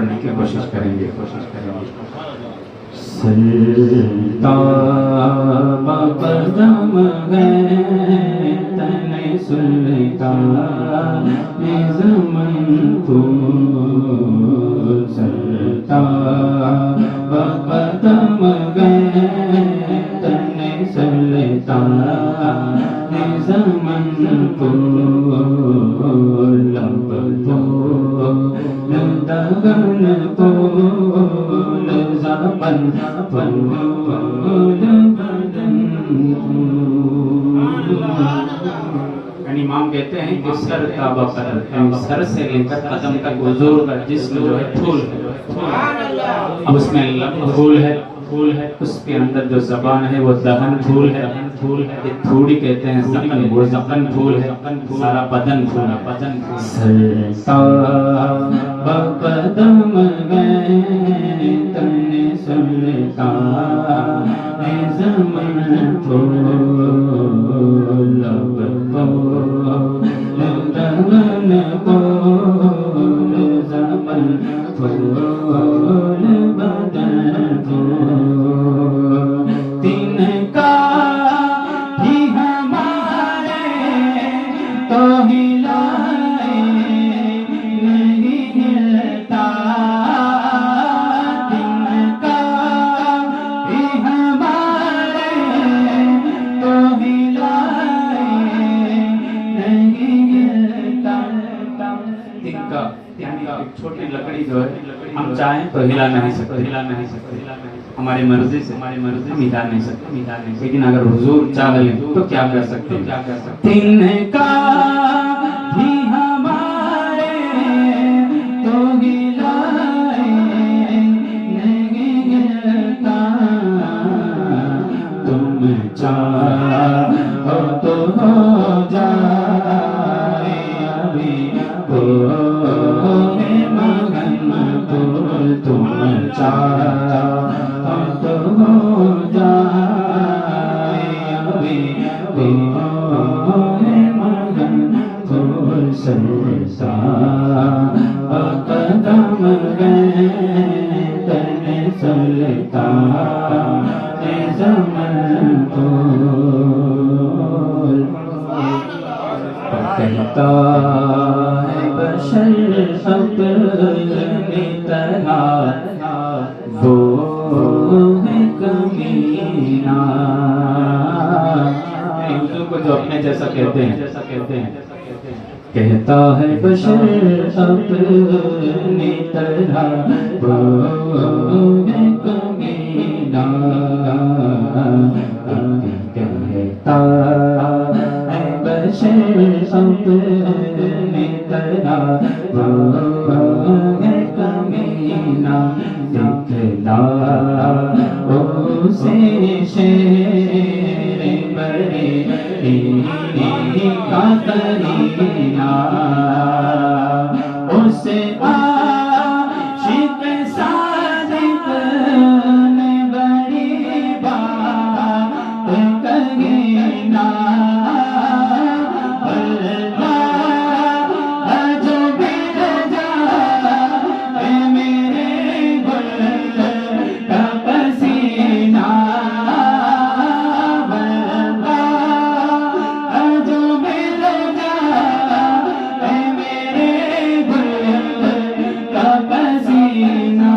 پڑھنے کی کوشش کریں گے۔ سلطان قدم ہے تن سلطان زمن کو، سلطان قدم ہے تن سلطان زمن کو، لب کو دگن کو زبن یعنی امام کہتے ہیں کہ سر تابہ قدم، سر سے لے کر قدم تک حضور کا جسم جو ہے پھول ہے، اب اس میں لب پھول ہے، اس کے اندر جو زبان ہے وہ دہن پھول ہے، یہ تھوڑی کہتے ہیں زقن، وہ زقن پھول ہے، سارا بدن پھول ہے، بدن پھول ہے۔ سلطان قدم ہے تن سلطان زمن کو، لب کو دہن کو زبان پھول بدن پھول، تن کا ہی ہمارے تو ہلائے نہیں ہلتا، تن کا ہی ہمارے تو ہلائے نہیں ہلتا۔ تن کا یعنی ایک چھوٹی لکڑی جو ہے ہم چاہیں تو ہلا نہیں سکتے، ہماری مرضی سے ہم ہلا نہیں سکتے، لیکن اگر حضور چاہ لیں تو کیا کر سکتے ہیں؟ تن کا ہی ہمارے تو ہلائے نہیں ہلتا، تم چاہو تو ہو جائے ابھی کوہ مگن پھول، تم چاہو تو ہو جائے ابھی کوہ مگن پھول، سلطان قدم ہے تن سلطان زمن کو، کہتا ہے بشر اپنی طرح وہ ہے کمینہ، حضور کو جو اپنے جیسا کہتے ہیں، کہتا ہے بشر اپنی طرح وہ ہے کمینہ، کہتا ہے بشر اپنی طرح وہ ہے کمینہ، دکھلا اسے شیر بڑے کا کرینہ، اسے عاشق صادق نے بڑی بات کہی نا، جو مل جائے میرے گل کا پسینہ، جو مل جائے میرے گل کا پسینہ،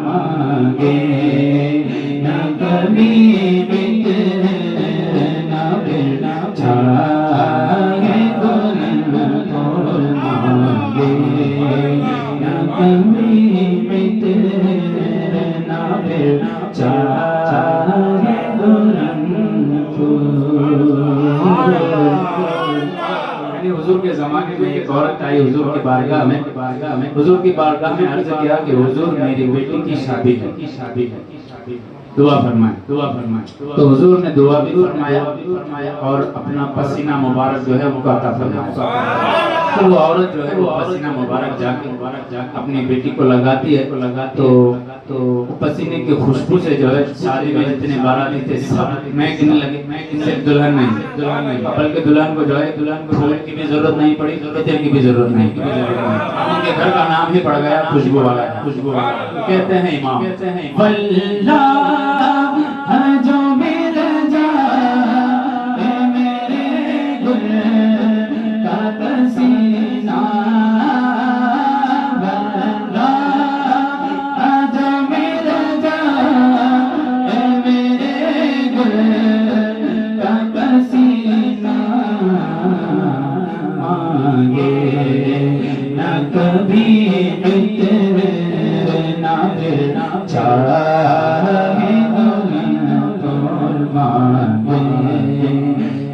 مانگے نہ کبھی بکنا بنا چاہے گلن پھول، مانگے نہ کبھی بکنا بنا چاہے گلن پھول۔ یعنی حضور کے زمانے میں ایک عورت آئی حضور کی بارگاہ میں، حضور کی بارگاہ میں عرض کیا کہ حضور میری بیٹی کی شادی ہے، دعا فرمائیں۔ تو حضور نے دعا بھی فرمایا اور اپنا پسینہ مبارک جو ہے وہ عطا فرمایا۔ تو وہ عورت جو ہے وہ پسینہ مبارک جا کے اپنی بیٹی کو لگاتی ہے تو پسینے کی خوشبو سے جو ہے شادی میں جتنے باراتی تھے سب میں گننے لگے، صرف دلہن نہیں، بلکہ دلہن کو جو ہے پھول کی بھی ضرورت نہیں پڑی، عطر کی بھی ضرورت نہیں، ان کے گھر کا نام ہی پڑ گیا خوشبو والا۔ کہتے ہیں امام واللہ جو مل جائے میرے گل کا پسینہ، واللہ جو مل جائے میرے گل کا پسینہ، مانگے نہ کبھی عطر نہ پھر چاہے دلہن مانگے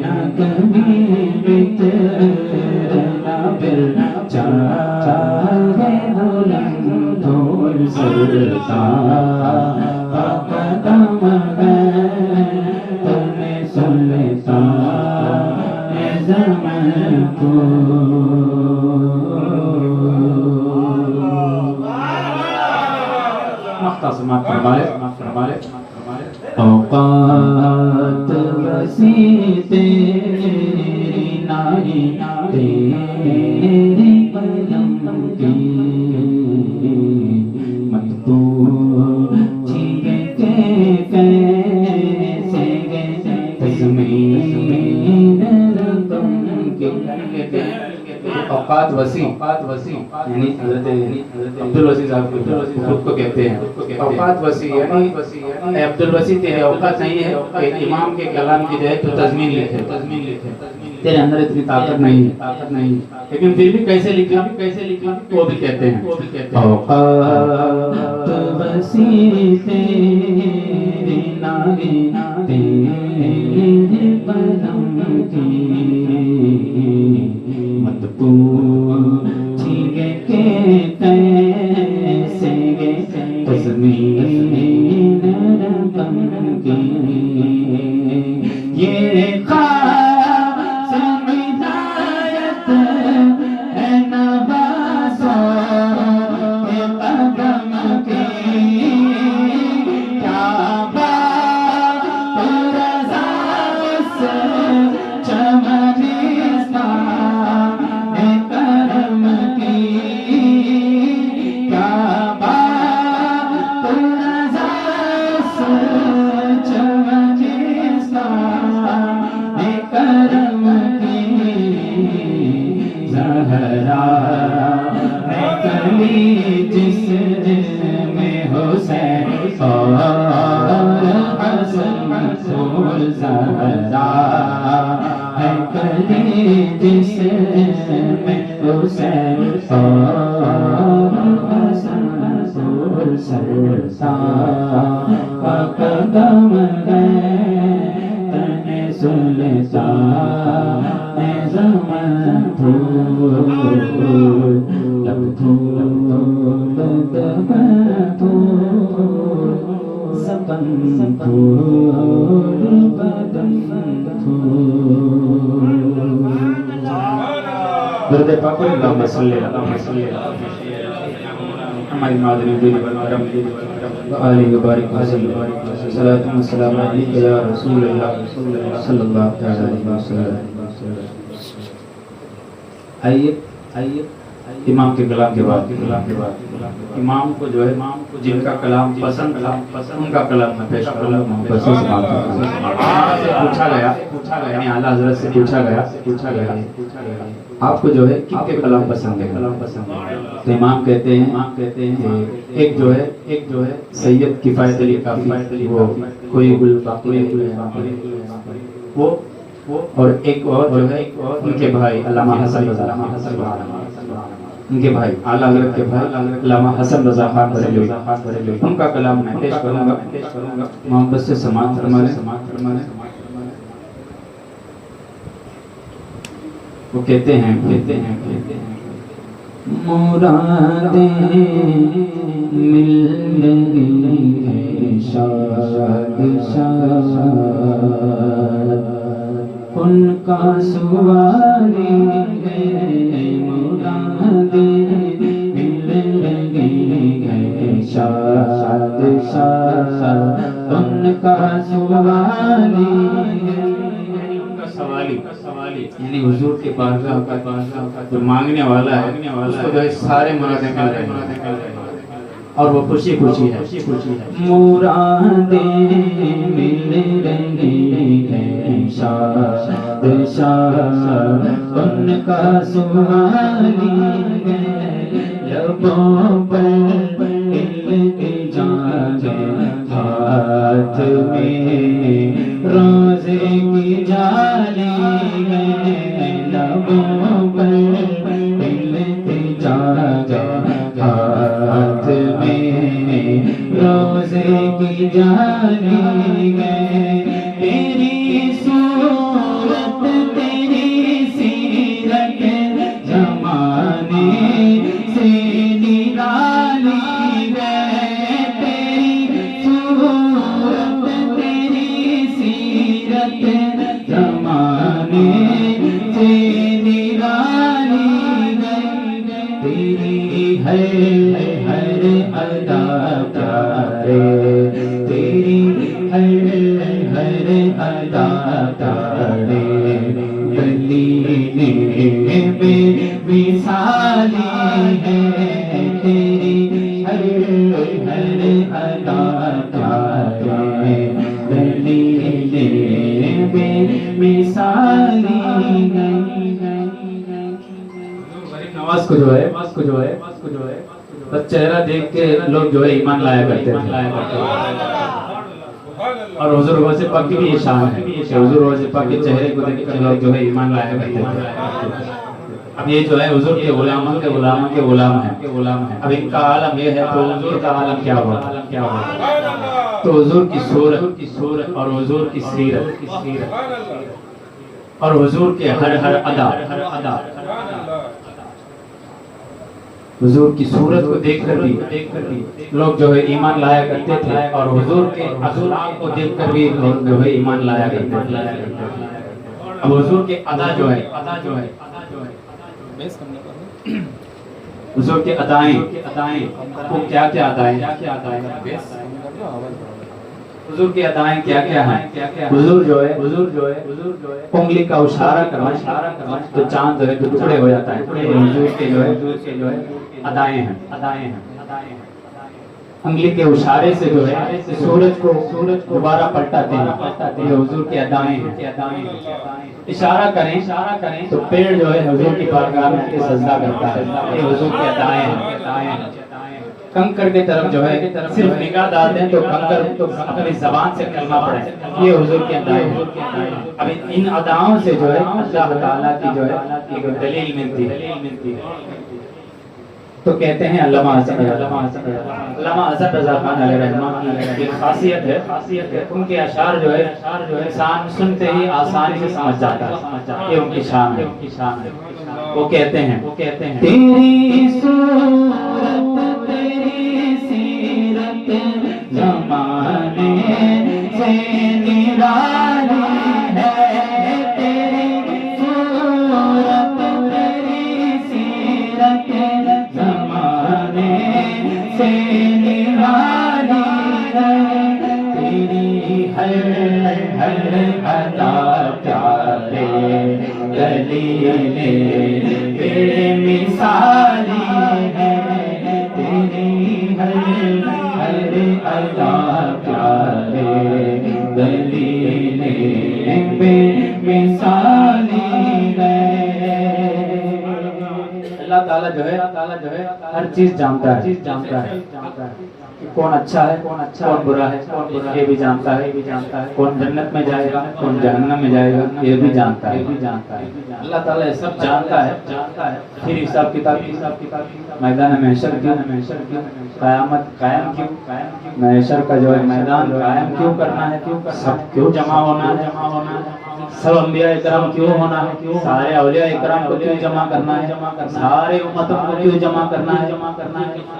نہ کبھی عطر نہ پھر چاہے دلہن ڈھول سرتا قدم ہے تمہیں سلتا زمن کو۔ مختصمات فرمائے اوقات وسیع تیری نائی تیری قدم کی مت پوچھیے کہ کیسے تزمین رقم کی۔ اوقات وسیع یعنی حضرت عبدالوسیع صاحب خود کو کہتے ہیں اوقات وسیع، یعنی عبدالوسیع تیرے اوقات نہیں ہے کہ امام کے کلام کی جائے تو تضمین لکھے، تیرے اندر اتنی طاقت نہیں، لیکن پھر بھی کیسے لکھا وہ بھی کہتے ہیں اوقات وسیع تیری نائی تیری قدم کی مت پوچھیے کہ کیسے تزمین رقم کی۔ یہ خاص ہدایت ہے نوازوں کے قدم کی، کیا بات رضا اس چمنستان کرم کی، کیا بات رضا اس چمنستان کرم کی۔ زہرا ہے کلی جس میں حسین اور حسن رسول، زہرا ہے کلی جس میں حسین اور حسن رسول، سرساں کا قدم ہے تن سلطا زمن پھول لب پھول دب پھول زبان پھول بدن پھول۔ درود پاک اللہم صلی اللہ ہماری مادری دین برکرم آلہ وبارک وسلم، صلاۃ و سلام علیک یا رسول اللہ صلی اللہ علیہ وسلم۔ آئیے امام کے کلام کے بعد امام کو جو ہے جن کا کلام پسند تھا ان کا کلام میں پیش کروں گا۔ پوچھا گیا یعنی اعلیٰ حضرت سے پوچھا گیا آپ کو جو ہے کن کے کلام پسند ہے؟ تو امام کہتے ہیں ایک جو ہے سید کفایت علی کافی، وہ کوئی گل باقی وہ، اور ایک اور جو ہے ان کے بھائی علامہ حسن رضا، ان کے بھائی اعلیٰ حضرت کے بھائی علامہ حسن رضا خان بریلوی، ان کا کلام میں پیش کروں گا۔ محبت سے سماعت فرمائیں۔ وہ کہتے ہیں مرادیں مل گئی ہیں شاد شاد، ان کا سوالی ہے مرادیں مل گئی ہے شاد شاد ان کا سوالی ہے سوالی یعنی حضور کے بارگاہ کا جو مانگنے والا ہے اس کو جو ہے سارے مرادیں مل رہے ہیں اور وہ خوشی خوشی ہے مرادیں مل رہی ہے شاد شاد ان کا سوالی ہے لبوں پر التجا ہے ہاتھ میں روزے کی جالی ہے لبوں پر التجا ہے ہاتھ میں روزے کی جالی ہے تیری صورت تیری سیرت زمانے سے نرالی ہے تیری صورت تیری سیرت زمانے سے نرالی ہے تیری ہر ادا پیارے تیری ہر ادا پیارے دلیل بے مثالی ہے تیری ہر ادا پیارے دلیل بے مثالی ہے نواز کو جو ہے بس چہرہ دیکھ کے لوگ جو ہے ایمان لایا کرتے تھے اور حضور غوث پاک کی بھی یہ شان ہے کہ حضور غوث پاک کے چہرے کو دیکھ کے لوگ جو ہے ایمان لایا کرتے تھے اب یہ جو ہے حضور کے غلاموں کے غلام ہیں اب ان کا عالم یہ ہے تو حضور کا عالم کیا ہوا تو حضور کی صورت اور حضور کی سیرت اور حضور کے ہر ادا حضور کی صورت کو دیکھ کر بھی لوگ جو ہے ایمان لایا کرتے تھے اور حضور کے اخلاق کو دیکھ کر بھی لوگ جو ہے ایمان لایا کرتے تھے اب حضور کے ادا جو ہے حضور کے ادائیں وہ کیا ادائیں حضور کی ادائیں کیا ہیں حضور جو ہے انگلی کا اشارہ کرنا تو چاند جو ہے ٹکڑے ہو جاتا ہے حضور کے جو ہے ادائیں ہیں انگلی کے اشارے سے جو ہے سورج کو دوبارہ پلٹاتے ہیں یہ حضور کی ادائیں ہیں اشارہ کریں تو پیڑ جو ہے حضور کی بارگاہ میں کے سجدہ کرتا ہے یہ حضور کی ادائیں ہیں کنکر کی طرف جو ہے صرف نگاہ ڈال دیں تو کنکر اپنی زبان سے کلمہ پڑھے یہ حضور کی ادائیں ہیں اب ان اداؤں سے جو ہے اللہ تعالیٰ کی جو ہے ایک دلیل ملتی ہے تو کہتے ہیں علامہ حسن رضا خان علیہ رحمہ کی خاصیت ہے ان کے اشعار جو ہے انسان سنتے ہی آسانی سے سمجھ جاتا ہے یہ ان کی شان ہے وہ کہتے ہیں تیری صورت تیری سیرت زمانے سے نرالی ہے تیری صورت تیری سیرت زمانے سے نرالی ہے تیری ہر ادا پیارے دلیل بے مثالی ہے تیری ہر ادا پیارے دلیل بے مثالی ہے اللہ تعالیٰ جو ہے ہر چیز جانتا ہے کہ کون اچھا ہے کون برا ہے یہ بھی جانتا ہے کون جنت میں جائے گا کون جہنم میں جائے گا یہ بھی جانتا ہے اللہ تعالیٰ یہ سب جانتا ہے پھر حساب کتاب میدان محشر قیامت قائم کیوں محشر کا جو ہے میدان قائم کیوں کرنا ہے سب کیوں جمع ہونا ہے سب انبیاء اکرام کیوں ہونا ہے سارے اولیاء اکرام کو کیوں جمع کرنا ہے سارے امتوں کو کیوں جمع کرنا ہے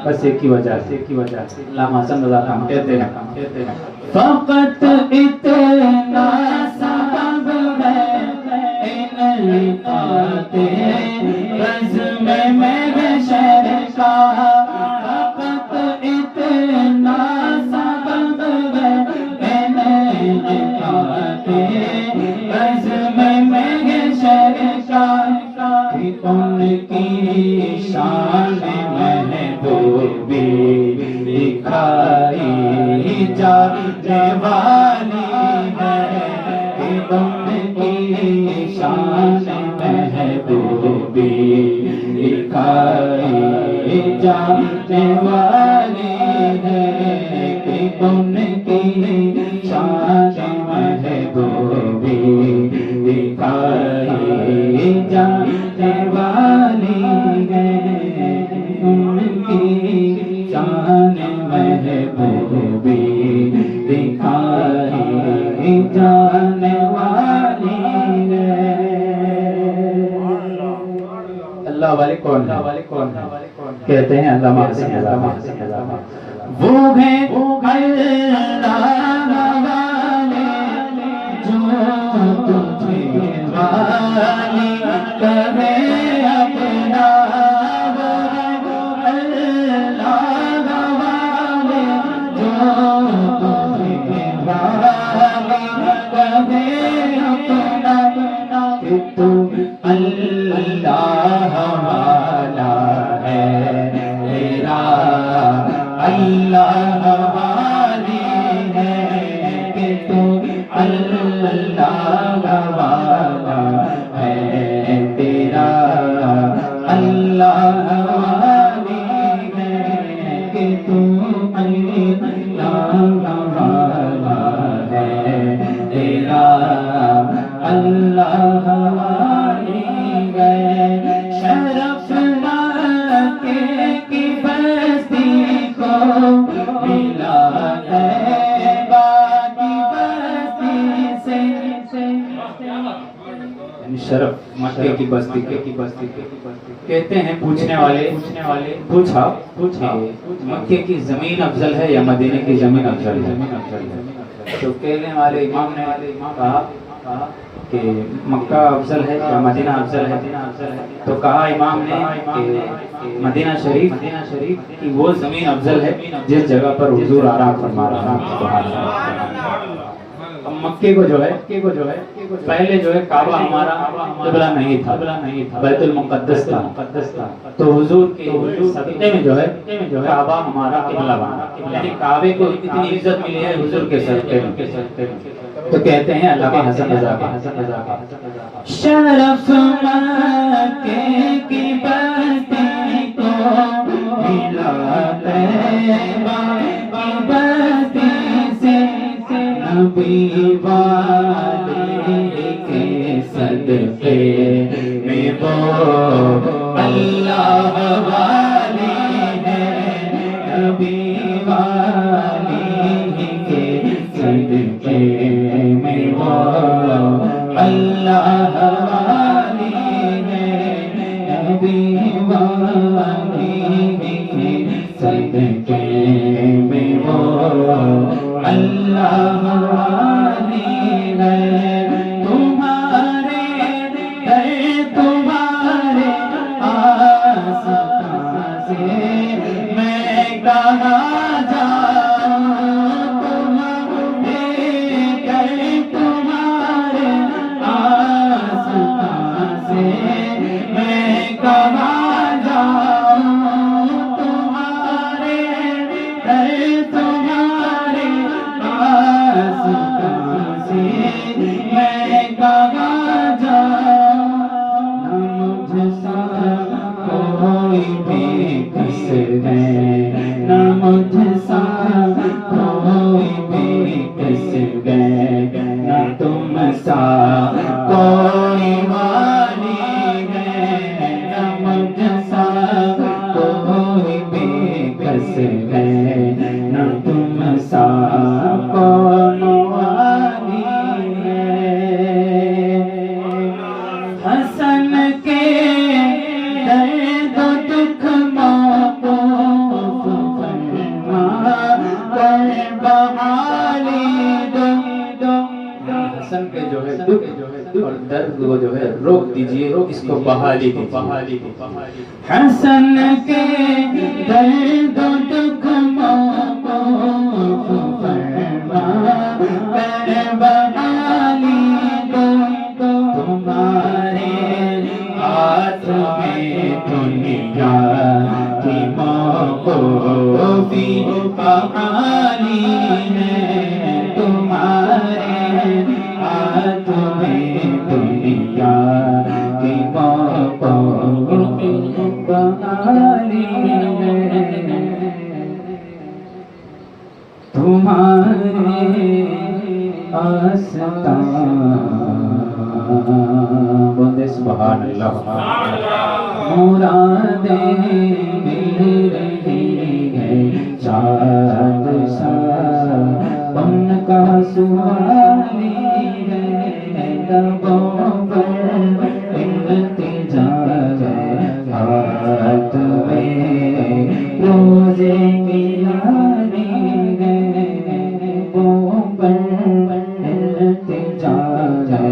بس ایک ہی وجہ سے علامہ حسن رضا خان کہتے ہیں فقط اتنا سبب ہے آتے بزم محشر کا فقط اتنا سبب ہے آتے بزم محشر کا کہ ان کی شان محبوبی دکھائی جانے والی ہے ان کی شان محبوبی دکھائی جانے والی ہے ان کی شان محبوبی دکھائی جانے والی ہے ان کی شان محبوبی دکھائی جانے والی ہے۔ اللہ والے کون ہے؟ کہتے ہیں علامہ حسن وہ ہیں اللہ والے جو تجھے والی کرے اپنا تو اللہ والا ہے تیرا اللہ والی ہے کہ تو اللہ والا ہے تیرا اللہ والی ہے کہ تو اللہ والا ہے تیرا اللہ والی ہے شرف مکے کی بستی کو ملا ہے باقی بستی سے یعنی شرف مکے کی بستی کہتے ہیں پوچھنے والے پوچھا مکے کی زمین افضل ہے یا مدینے کی زمین افضل ہے تو کہنے والے امام نے کہا کہ مکہ افضل ہے یا مدینہ افضل ہے تو کہا امام نے کہ مدینہ شریف کی وہ زمین افضل ہے جس جگہ پر حضور آرام فرما رہا ہے۔ مکے کو جو ہے پہلے جو ہے کعبہ ہمارا قبلہ نہیں تھا بیت المقدس تھا تو حضور کے صدقے میں جو ہے کعبہ ہمارا قبلہ بنا یعنی کعبے کو اتنی عزت ملی ہے حضور کے صدقے میں تو کہتے ہیں علامہ حسن رضا شرف مکے کی بستی کو ملا طیبہ کی بستی سے نبی والے کے صدقے میں وہ اللہ والی ہے نبی والے کے صدقے میں وہ اللہ والی ہے نبی والے کے صدقے میں وہ اللہ والی ہے تمہارے آستان سے میں کہاں جاؤں تمہارے آستان سے میں کہاں جاؤں تمہارے آستان سے میں کہاں جاؤں نہ مجھ سا کوئی بھی کس ہے نہ مجھ سا کوئی بھی کس گئے نہ تم سا کوئی والی ہے نہ مجھ سا کوئی بھی کس گئے نہ تم سا کون والی ہے حسن کے درد و دکھ موقوف فرما کر بحالی دو حسن کے جو ہے اور درد کو جو ہے روک دیجئے، اس کو بحالی دیجئے۔ حسن کے درد و دکھ موقوف فرما کر بحالی دو، تمہارے ہاتھ میں دنیا کی موقوفی بحالی ہے، تمہارے ہاتھ میں دنیا کی موقوفی بحالی ہے، تمہارے آستان بندے سبحان اللہ۔ مرادیں مل رہی ہے چاند سا، ان کا سوالی ہے لبوں پر التجا ہے، ہاتھ میں روزے کی لاری ہے، لبوں پر التجا ہے،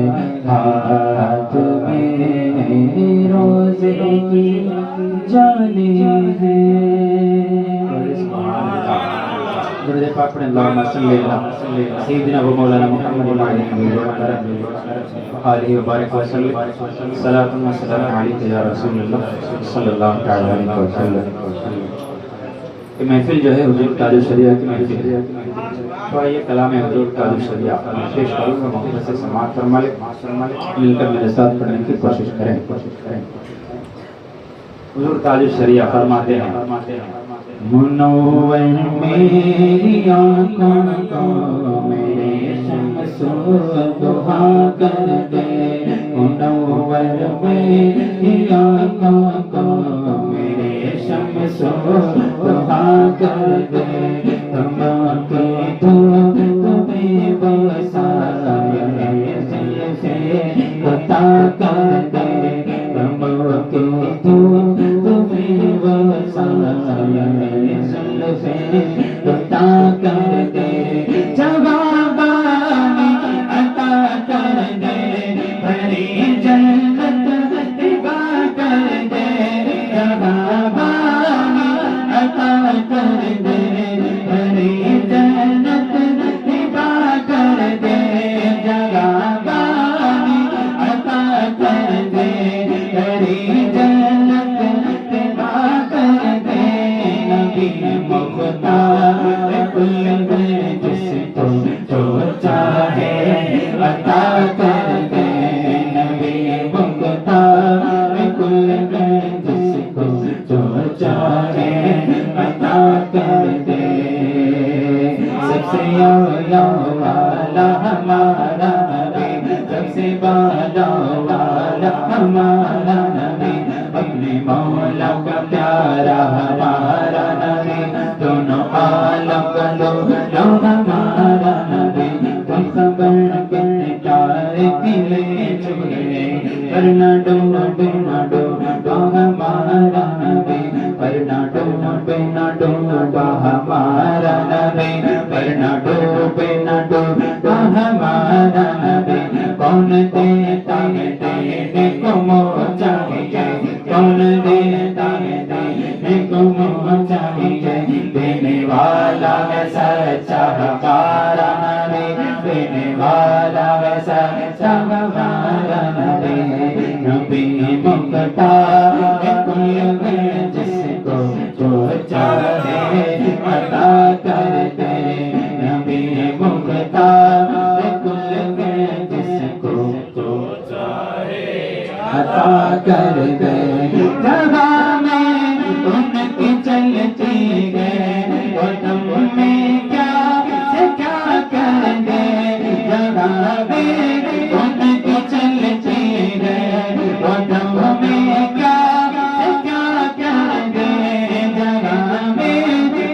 ہاتھ میں روزے کی جالی ہے۔ درود پاک پڑھیں، اللہم صلی علی سیدنا و مولانا محمد آلہ وبارک وسلم، صلاۃ و سلام علیک یا رسول اللہ صلی اللہ علیہ وسلم۔ یہ محفل جو ہے حضور تاج الشریعہ کی محفل ہے، تو آئیے کلام حضور تاج الشریعہ پیش کروں گا، محبت سے سماعت فرمائیں، مل کر میرے ساتھ پڑھنے کی کوشش کریں۔ حضور تاج الشریعہ فرماتے ہیں، منور میری آنکھوں کو میرے شمس و ضحیٰ کر دے، منور میری آنکھوں کو میرے شمس و ضحیٰ کر دے، ہم کے تمہیں بسائے دل سے عطا کر دے، ہم کے تمہیں بسائے دل سے عطا کر دے، جوابانی عطا کر دے، بھری جنت عطا کر دے، جوابانی عطا کر دے، بھری جنت عطا کر دے، جوابانی عطا کر دے، بھری جنت عطا کر دے، نبی مختار کل میں جس کو جو چاہے عطا کر دے، نبی مختار کل میں جس کو جو چاہے عطا کر دے، سب سے اولا والا ہمارا نبی، سب سے بالا والا ہمارا نبی، اپنے مولا کا پیارا ہمارا نبی، دونوں عالم کا لو ہمارا نبی، تو خبر کے پیارے قلعے چھپ گئے، ورنہ ڈوبے نہ ڈوبا ہمارا نبی، ورنہ ڈوبے نہ ڈوبا ہمارا نبی، ورنہ ڈوبے نہ ڈوبا ہمارا نبی، کون دیتا ہے دینے کو موت چاہیے، کون دیتا ہے دینے کو موت چاہیے، دینے والا ہے سچا ہمارا نبی، دینے والا ہے سچا ہمارا نبی، نبی مختار کل میں جس کو جو چاہے عطا کر دے، نبی مختار کل میں جس کو جو چاہے عطا کر دے، جگہ میں ان کی چلتی گئے، قدم میں کیا سے کیا کر دے، جگہ میں ان کی چلتی گئے، قدم میں کیا سے کیا کر دے، جگہ میں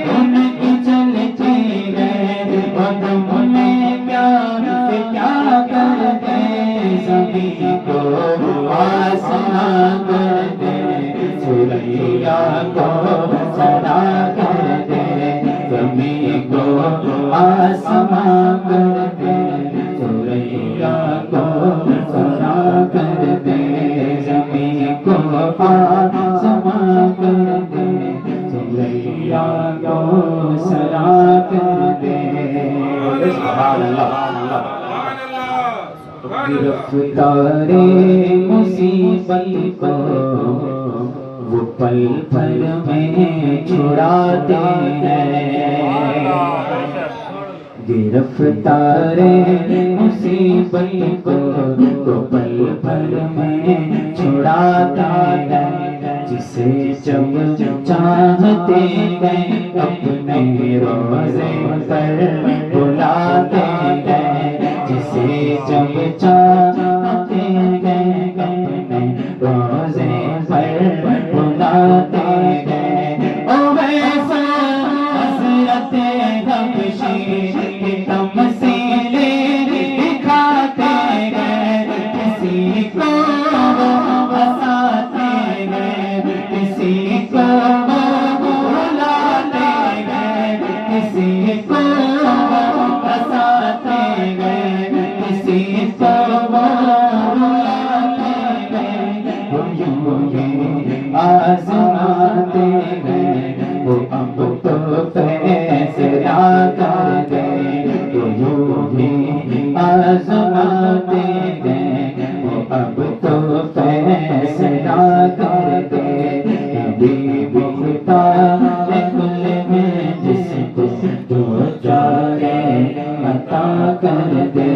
ان کی چلتی گئے، قدم میں کیا سے کیا کر دے، سبھی کو آسان کر دے، سوریا کو سدا کر دے، سبھی کو آسمان کر دے، سوریا کو سدا کو سرا کر دے سبحان اللہ گرفتار مصیبت کو وہ پل پل میں چھڑاتے ہیں گرفتار مصیبت کو وہ پل پل میں چھڑاتا ہے جسے جب چاہتے ہیں اپنے روزے پر بلاتے ہیں جسے جب چاہتے ہیں اپنے روزے پر بلاتے ہیں او ویسا حسرت حبشی کی تمثیلیں دکھاتے ہیں کسی کو ہنساتے ہیں کسی کو بلاتے ہیں کسی کو ہنساتے ہیں کسی کو بلاتے ہیں وہ یوں ہی آزماتے ہیں وہ اب تو فیصلہ کر دے وہ یوں ہی آزماتے ہیں وہ اب تو فیصلہ کر دے حبیب خدا کل میں جس کو جو چاہے عطا کر دے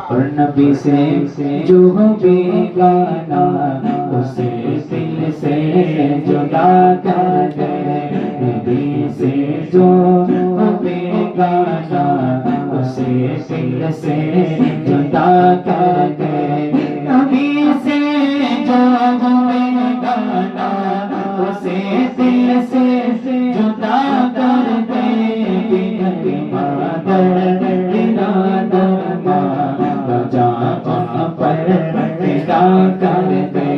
اور نبی سے جو بیگانہ اسے دل سے جدا کر دے نبی سے جو بیگانہ اسے دل سے جدا کر دے نبی سے جو بیگانہ اسے دل سے جدا کر دے بنت مادر برادر جان پر فدا کر دے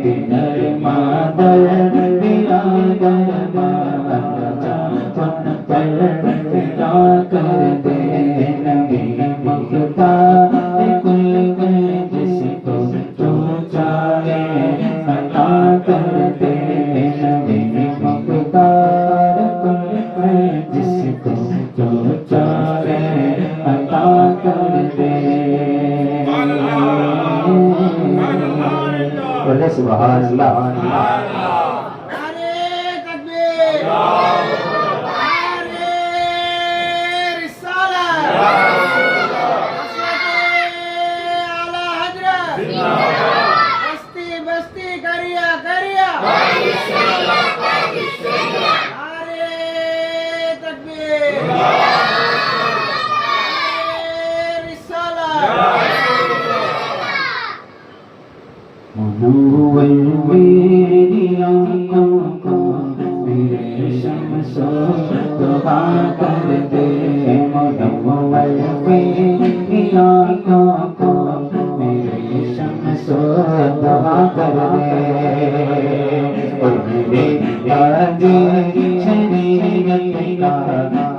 بنر مادر برادر جان پر فدا کر دے نبی مختار کل میں جس کو تو چاہے عطا کر دے نبی مختار کل میں جس کو تو چاہے عطا کر دے بولے سبحان اللہ نعرے تکبیر نعرے رسالت اعلی حضرت بستی بستی کریا کریا نعرے تکبیر نعرے رسالت منور میری آنکھوں کو میرے شمس و ضحا کر دے منور میری آنکھوں کو میرے شمس و ضحا کر دے اور میرے تاج شریعت کا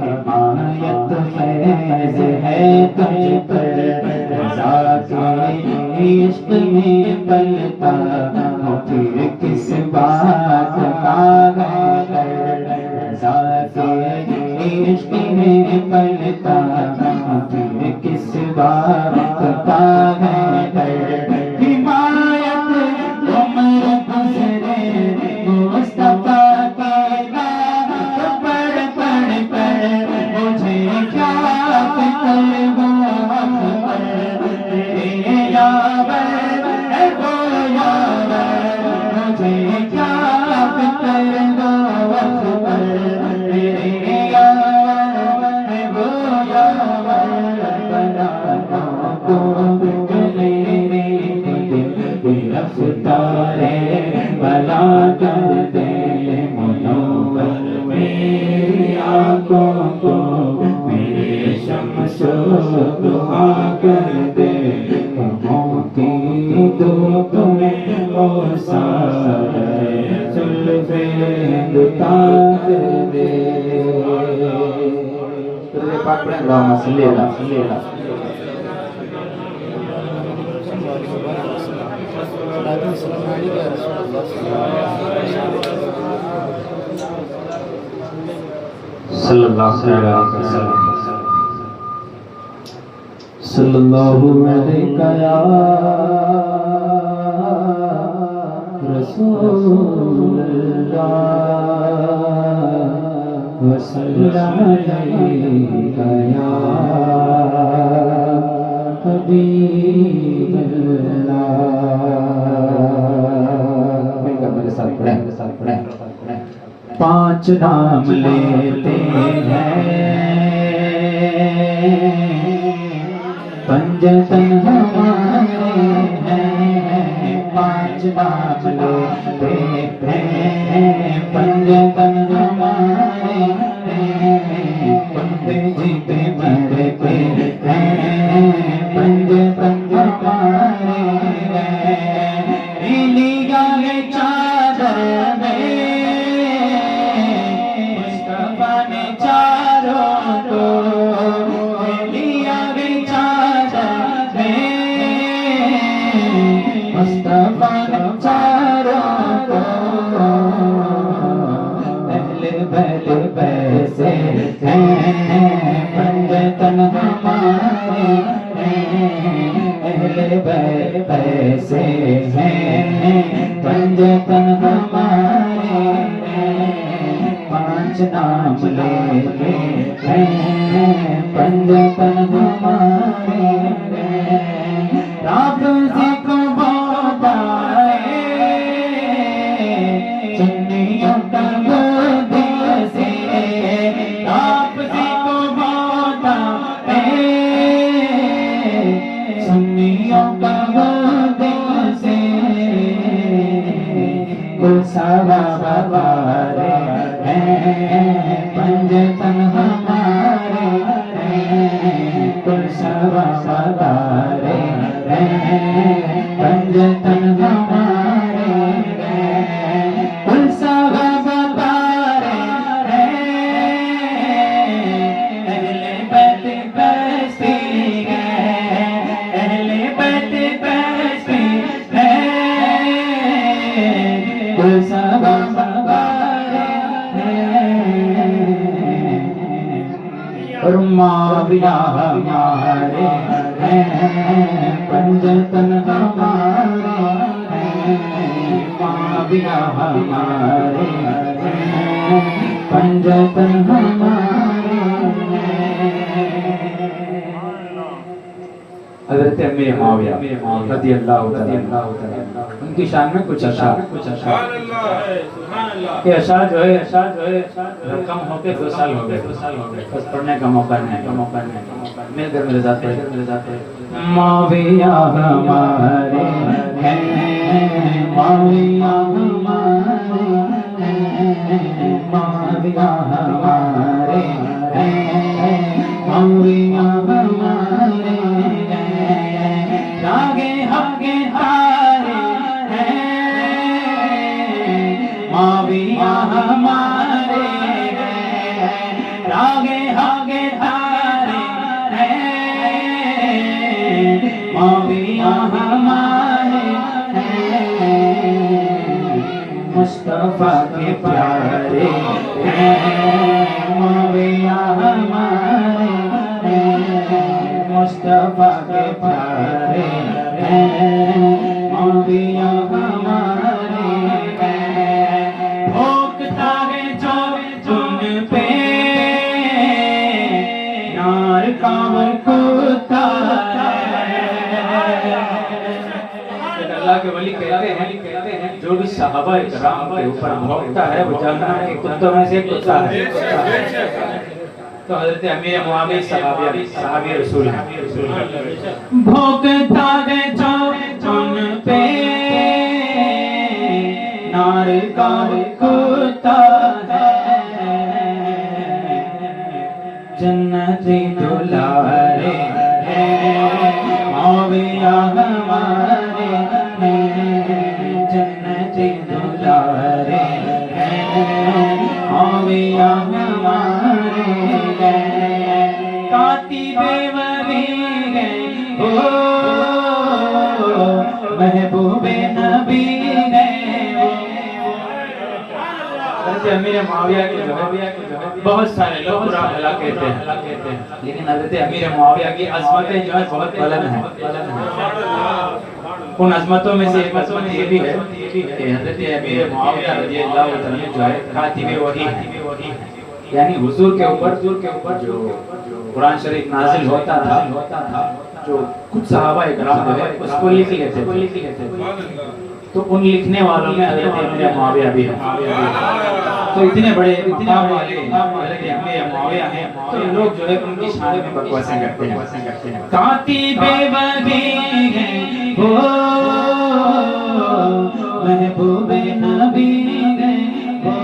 حمایت فیض ہے تجھ پر رضا کے عشق میں پلتا ہوں پھر کس بات کا ہے رضا کے عشق میں پلتا ہوں پھر کس بات کا ہے حمایت عمر گزرے مصطفیٰ کے نام پڑھ پڑھ کر مجھے کیا فکر ہو بلا کر دے منور میری آنکھوں کو میرے شمس و ضحا کر دے غموں کی دھوپ میں اوسار زلفیں لٹا کر دے پاک پڑھیں اللہم صلی اللہ صلی اللہ صلی اللہ علیہ وسلم صلی اللہ علیہ یا رسول اللہ وسلم علیہ یا حبیب اللہ. میرے ساتھ پڑھیں. پانچ نام لیتے ہیں پنجتن ہمارے ہیں. پانچ نام لیتے ہیں پنجتن ہمارے ہیں. پنڈت جی پہ مرتے ہیں پنجتن ہمارے ہیں. لیا ہے چادر میں مصطفیٰ نے چاروں کو لیا ہے چادر میں مصطفیٰ نے چاروں کو. اہل بیت پیسے ہیں پنجتن ہمارے ہیں. اہل بیت پیسے ہیں پنجتن ہمارے ہیں. پانچ نام لیتے ہیں پنجتن ہمارے ہیں. رافضی کو بہت آئے سنیوں کا دل سے. رافضی کو بہت آئے سنیوں کا دل سے. کل سارا بابارے ہیں پنجتن ہمارے ہیں. کل سارا بابارے ہیں پنجتن ہمارے ہیں. کل سارا بابارے ہیں اہل بیت بستی ہے. اہل بیت بستی ہے. کل سارا بابارے اور معاویہ ہمارے ہیں پنجتن ہمارے ہیں. معاویہ ہمارے ہیں پنجتن ہمارے ہیں. حضرت امیر معاویہ رضی اللہ تعالی ان کی شان میں کچھ اشعار یہ اشعار جو ہے رقم ہو کے 2 سال ہو گئے بس پڑھنے کا موقع نہیں. مل کر میرے ساتھ معاویہ ہمارے ہیں معاویہ ہمارے ہیں. معاویہ ہمارے ہیں معاویہ ہمارے ہیں. راگے حقے تارے ہیں معاویہ ہمارے ہیں. راگے حقے تارے ہیں معاویہ ہمارے ہیں. مصطفیٰ کے پیارے ہیں معاویہ ہمارے ہیں. مصطفیٰ کے پیارے ہیں معاویہ ہمارے ہیں. بھوکتا ہے جو ان پہ نار کامر کتا ہے. اللہ کے ولی کہتے ہیں جو بھی صحابہ کرام کے اوپر بھوکتا ہے وہ جہنم کے کتوں میں سے کتا ہے. تو حضرت امیر معاویہ صحابی رسول ہیں. بھوکتا ہے جو ان پہ نار کامر کتا ہے. جنتی دلارے ہیں معاویہ ہمارے ہیں. جنتی دلارے ہیں معاویہ ہمارے ہیں. کاتب وحی ہیں محبوب نبی حضرت امیر معاویہ کے جو ہے بہت سارے لوگ برا بھلا کہتے ہیں، لیکن حضرت امیر معاویہ کی عظمتیں جو ہے بہت بلند ہیں۔ ان عظمتوں میں سے ایک عظمت یہ بھی ہے کہ حضرت امیر معاویہ رضی اللہ عنہ جو ہے کاتب وحی ہے، یعنی حضور کے اوپر جو قرآن شریف نازل ہوتا تھا، جو کچھ صحابہ اکرام جو ہے اس کو لکھ لیتے تھے، تو ان لکھنے والوں میں حضرت امیر معاویہ بھی ہے۔ تو اتنے بڑے مقام والے حضرت امیر معاویہ ہیں، تو لوگ جو ہے ان کی شان میں بکواسیں کرتے ہیں۔ کاتب وحی ہیں وہ محبوب نبی ہیں وہ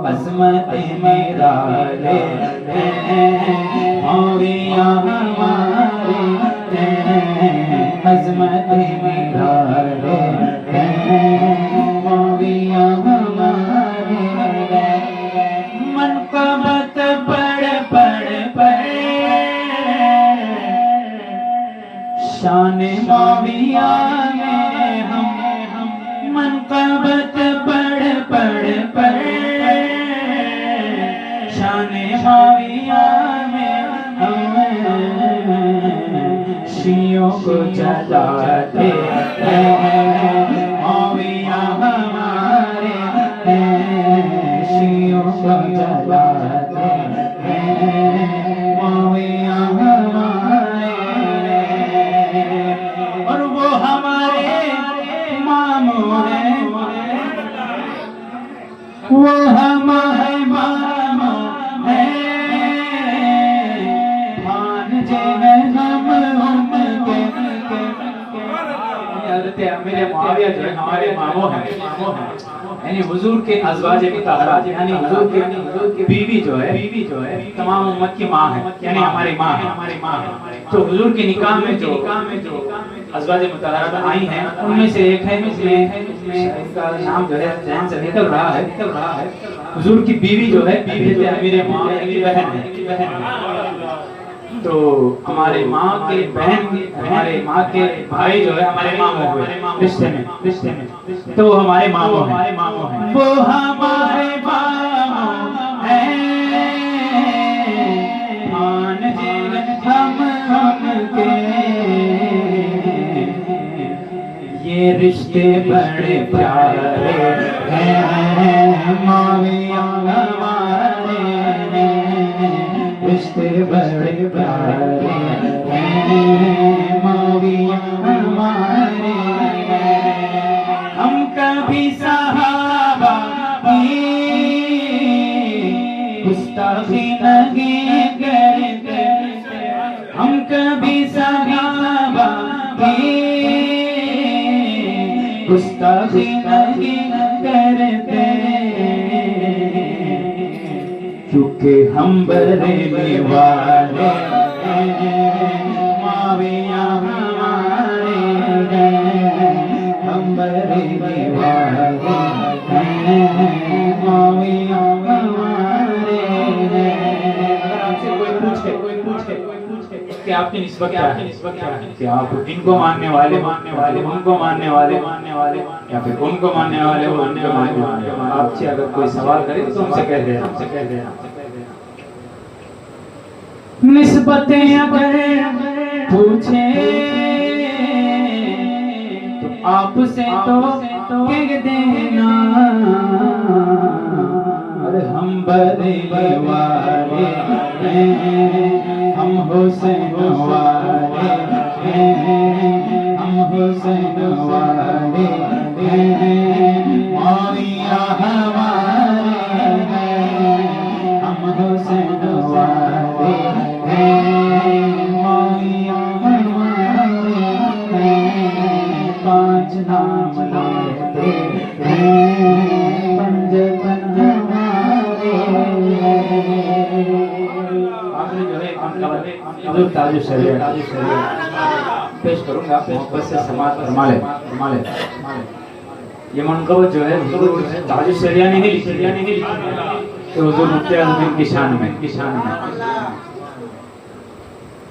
عظمت میرا لے معاویہ ہمارے عظمت میرا لے معاویہ ہمارے منقبت پڑھ شان معاویہ میں ہم منقبت پڑھ شان معاویہ میں ہم شیعوں کو جلاتے ہیں معاویہ ہمارے شیعوں کو جلاتے ہیں معاویہ ہمارے اور وہ ہمارے ماموں ہیں وہ ہمارے ماموں ہیں بھانجے ہیں ہم ان کے حضرت امیر معاویہ جو ہے ہمارے ماموں ہیں، یعنی حضور کے ازواج مطہرات، یعنی حضور کی بیوی جو ہے تمام امت کی ماں ہے، یعنی ہماری ماں ہے۔ تو حضور کے نکاح میں جو ازواج مطہرات آئی ہیں ان میں سے ایک ہے جس میں ان کا نام جو ہے ذہن سے نکل رہا ہے، حضور کی بیوی جو ہے حضرت امیر معاویہ کی بہن ہے۔ تو ہمارے ماں کے بہن ہمارے ماں کے بھائی جو ہے ہمارے ماموں ہوئے رشتے میں، تو وہ ہمارے ماموں ہیں، وہ ہمارے ماموں ہیں بھانجے ہم کے یہ رشتے بڑے پیارے ہیں معاویہ ہمارے رشتے بڑے پیارے ہیں معاویہ ہمارے ہم کبھی صحابہ کی گستاخی نہیں کرتے ہم کبھی صحابہ کی گستاخی نہیں کرتے کیونکہ ہم بریلی والے معاویہ ہمارے ہم بریلی والے معاویہ ہمارے۔ اگر آپ سے کوئی پوچھے کہ آپ کی نسبت کیا ہے، کہ آپ ان کو ماننے والے ان کو ماننے والے یا پھر ان کو ماننے والے ان کو ماننے والے، آپ سے اگر کوئی سوال کرے تو ان سے کہہ دینا نسبتیں اگر پوچھے تو آپ سے تو کہہ دینا ارے ہم بریلی والے ہیں ہم حسین والے ہیں ہم حسین والے ہیں معاویہ ہمارے ہیں ہم حسین والے ہیں معاویہ ہمارے ہیں پانچ نام لیتے ہیں پنجتن ہمارے آخری جو ہے حضور تاج الشریعہ پیش کروں گا، محبت سے سماعت فرما لے۔ یہ منقبت جو ہے حضور تاج الشریعہ نے ہی لکھی تو حضور مفتی اعظم کی شان میں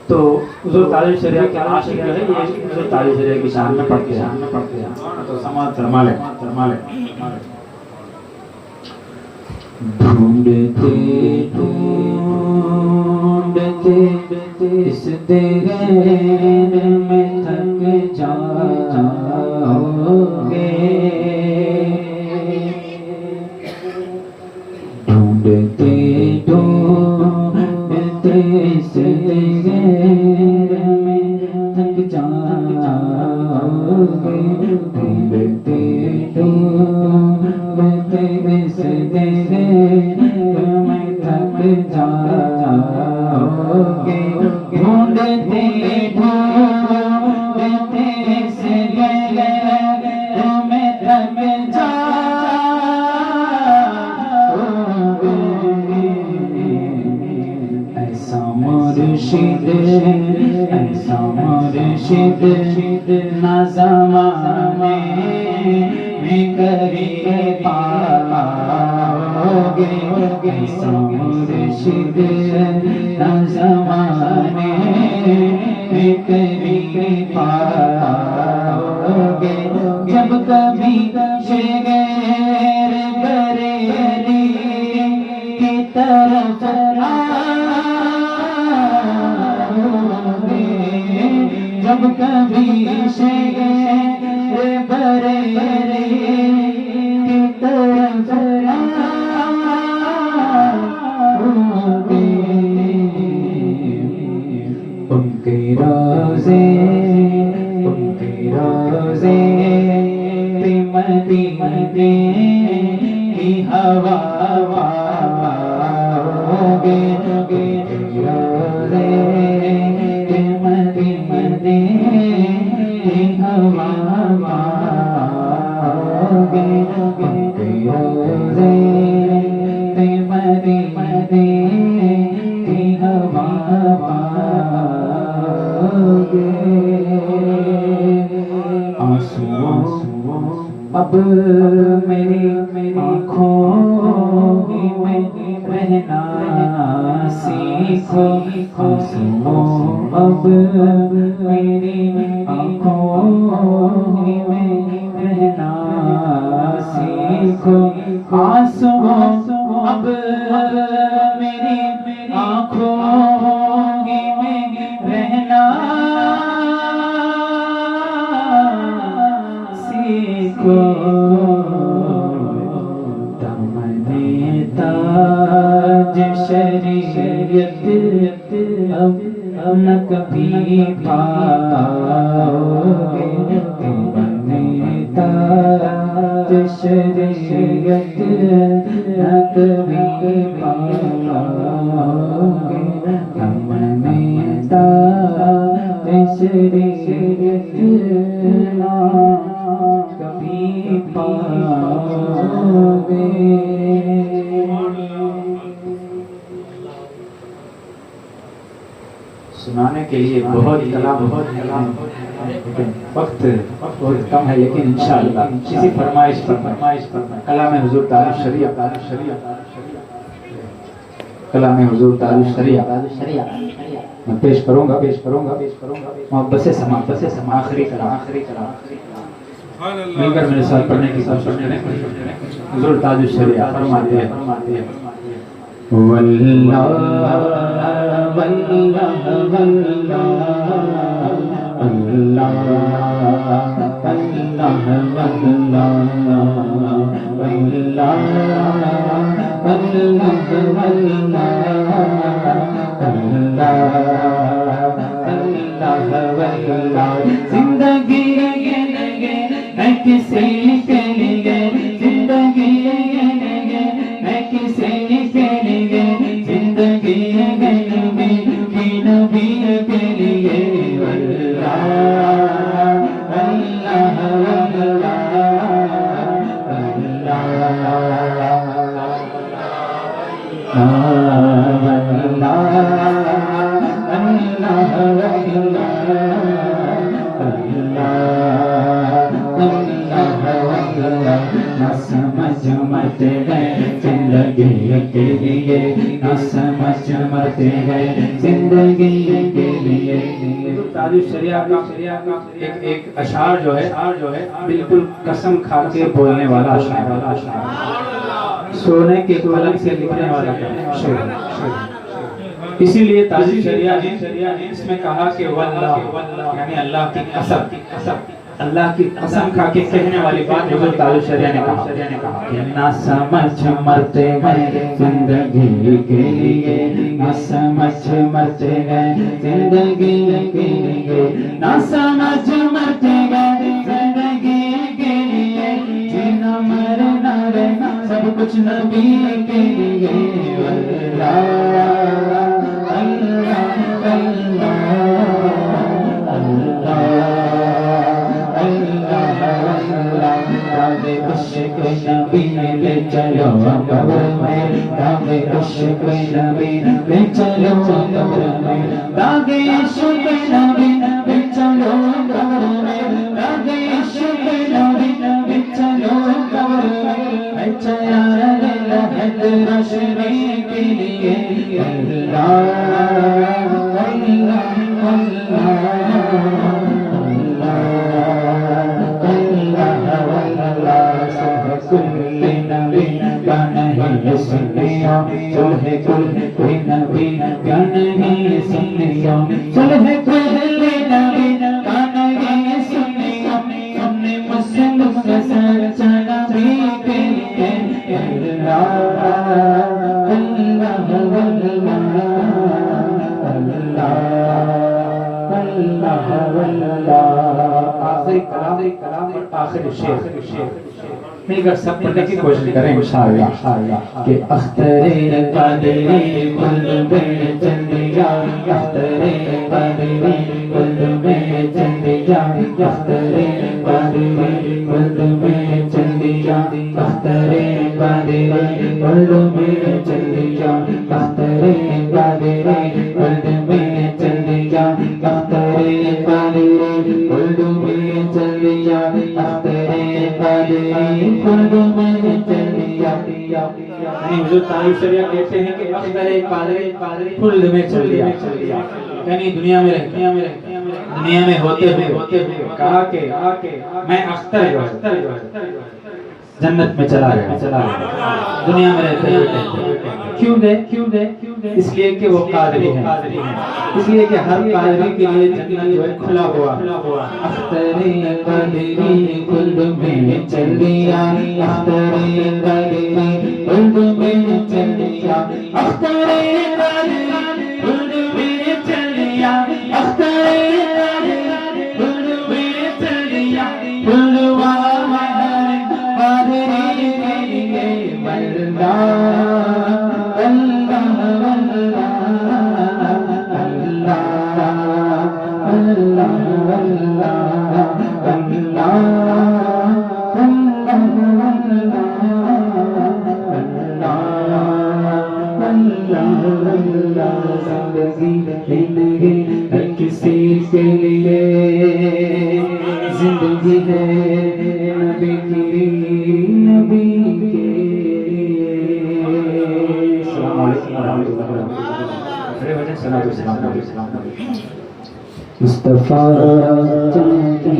تو حضور تاج الشریعہ کے عاشق جو ہے یہ حضور تاج الشریعہ کی شان میں پڑھتے ہیں تو سماعت فرما لے۔ ڈھونڈتے ڈھونڈتے اس دیگر میں تھک جاؤ گے، ڈھونڈتے ڈھونڈتے اس دیگر میں تھک جاؤ گے، ڈھونڈتے ڈھونڈتے اس دیگر میں تھک جاؤ گے، ڈھونڈتے ڈھونڈتے اس دیگر میں تھک جاؤ گے، ایسا مرشد ایسا مرشد نہ زمانے میں کبھی پاؤ گے، ایسا مرشد نہ زمانے میں کبھی پاؤ گے، جب کبھی شگر بریلی کی طرف جب کبھی شگر بریلی کی طرف ان کے روزے مدینے کی ہوا گے، روزے مدینے کی ہوا گے، روزے مدینے کی ہوا گے، آنسو اب میری آنکھوں میں رہنا سیکھو، آنسو اب میری آنکھوں میں رہنا سیکھو، آنسو اب میری آنکھوں میں رہنا سیکھو، دامنے تاج شریعت اب نہ کبھی پاؤ گے، دامنے تاج شریعت نہ کبھی پاؤ گے، دامنے تاج شریعت نہ کبھی پاؤ گے۔ سنانے کے لیے بہت کلام وقت بہت کم ہے، لیکن انشاءاللہ کسی فرمائش پر کلام حضور تاج الشریعہ کلام حضور تاج الشریعہ میں پیش کروں گا محبت سے سما آخری کلام مل کر میرے ساتھ پڑھنے کی کوشش کریں۔ حضور تاج الشریعہ فرماتے ہیں، واللہ واللہ واللہ اللہ اللہ زندگی ہے کسی کے لیے، زندگی ہے کسی کے لیے، زندگی ہے نبی کے لیے، اللہ اللہ نہ سمجھ مت ہے زندگی کے لیے، نہ سمجھ مت ہے زندگی کے لیے۔ تاج الشریعہ کا ایک اشعار جو ہے بالکل قسم کھا کے بولنے والا اشعار، سونے کے قلم سے لکھنے والا شعر. اسی لیے تاج شریعہ نے اس میں کہا کہ واللہ یعنی اللہ کی قسم، اللہ کی قسم کھا کے کہنے والی بات حضور تاج شریعہ نے کہا کہ نہ سمجھ مرتے گئے زندگی کے لیے، نہ سمجھ مرتے گئے زندگی کے لیے، نہ سمجھ مرتے گئے زندگی کے لیے، جینا مرنا رہنا سب کچھ نبی کے لیے. عشق نبی لے چلو قبر میں، داغ عشق نبی لے چلو قبر میں، داغ عشق نبی لے چلو قبر میں، داغ عشق نبی لے چلو قبر میں. اچھا یار لہد روشنی کے لیے اللہ اللہ اللہ کل نبی کا نہیں سنیو، صلح کل نبی کا نہیں سنیو، صلح کل نبی کا نہیں سنیو، ہم نے مسلم کا سچا نبی کے لیے اللہ اللہ اللہ اللہ. آخری کلام اور آخری شعر مل کر سب پڑھنے کی کوشش کریں انشاءاللہ کہ اختر قادری کل میں چندیا، اختر قادری کل میں چندیا، اختر قادری کل میں چندیا، اختر قادری کل میں چندیا، اختر قادری کل میں چندیا، اختر قادری کل میں چندیا، اختر قادری حضور تاج شریعہ کہتے ہیں کہ اختر قادری کل میں چل دیا، یعنی دنیا میں ہوتے ہوئے کہا کہ میں اختر جنت میں چلا گیا، دنیا میں رہتے ہوئے کیوں دے اس لیے کہ وہ قادری ہیں، اس لیے کہ ہر قادری کے لیے جنت جو ہے کھلا ہوا. اختر قادری کل میں چل دیا، اختر قادری کل میں چل دیا، اختر قادری کل میں چل دیا، اختر قادری کل میں چل دیا، کلوا قادری کے لیے کسی کے لیے زندگی ہے نبی کی السلام علیکم ورحمۃ اللہ وبرکاتہ. مصطفیٰ چاہتی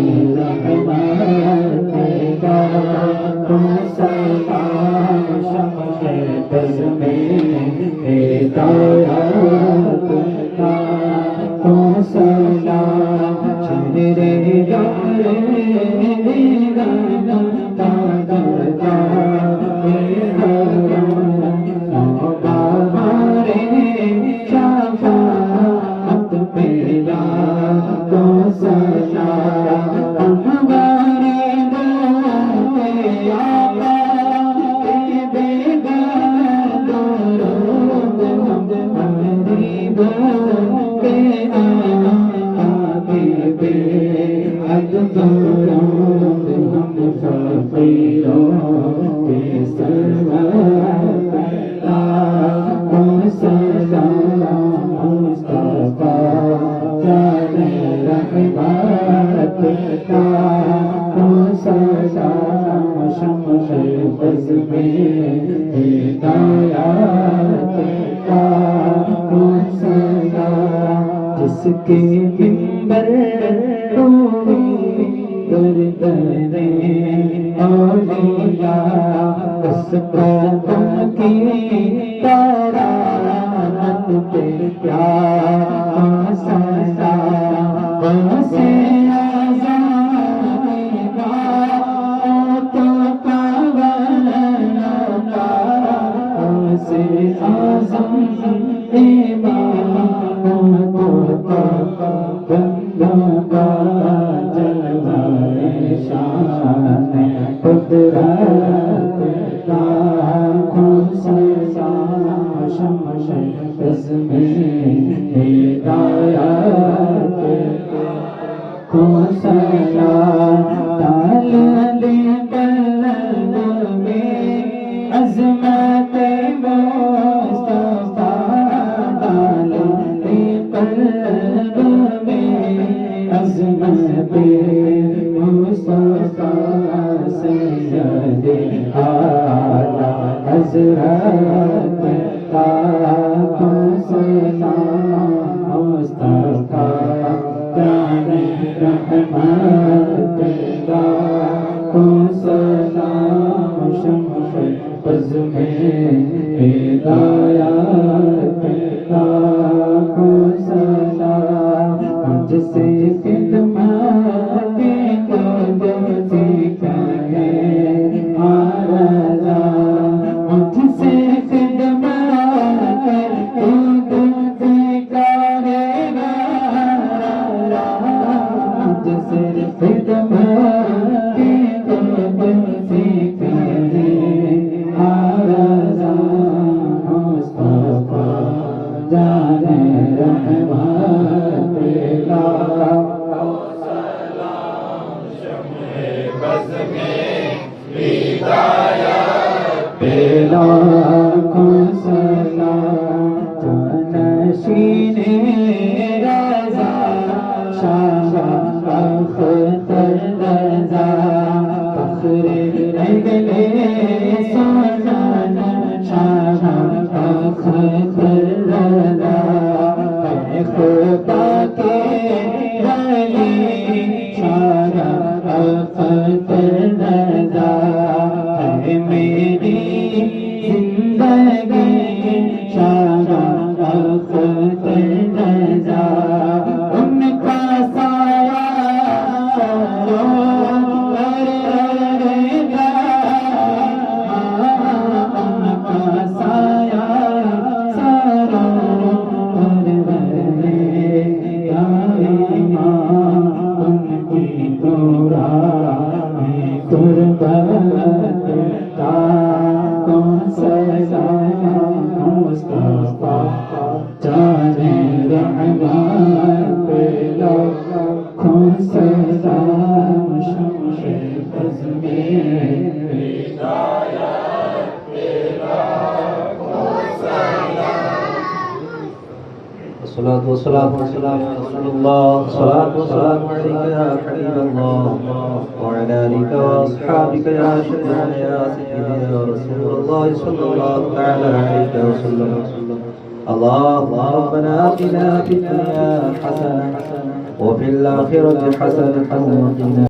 جس کے منبر اولیاء اس قدم کی کرامت پہ کیا سزا اسے والصلاة والسلام على رسول الله الصلاة والسلام عليك يا حبيب الله وعلى آلك وأصحابك يا شفيعنا يا سيدي يا رسول الله صلى الله تعالى عليك وسلم اللهم ربنا آتنا في الدنيا حسنة وفي الآخرة حسنة وقنا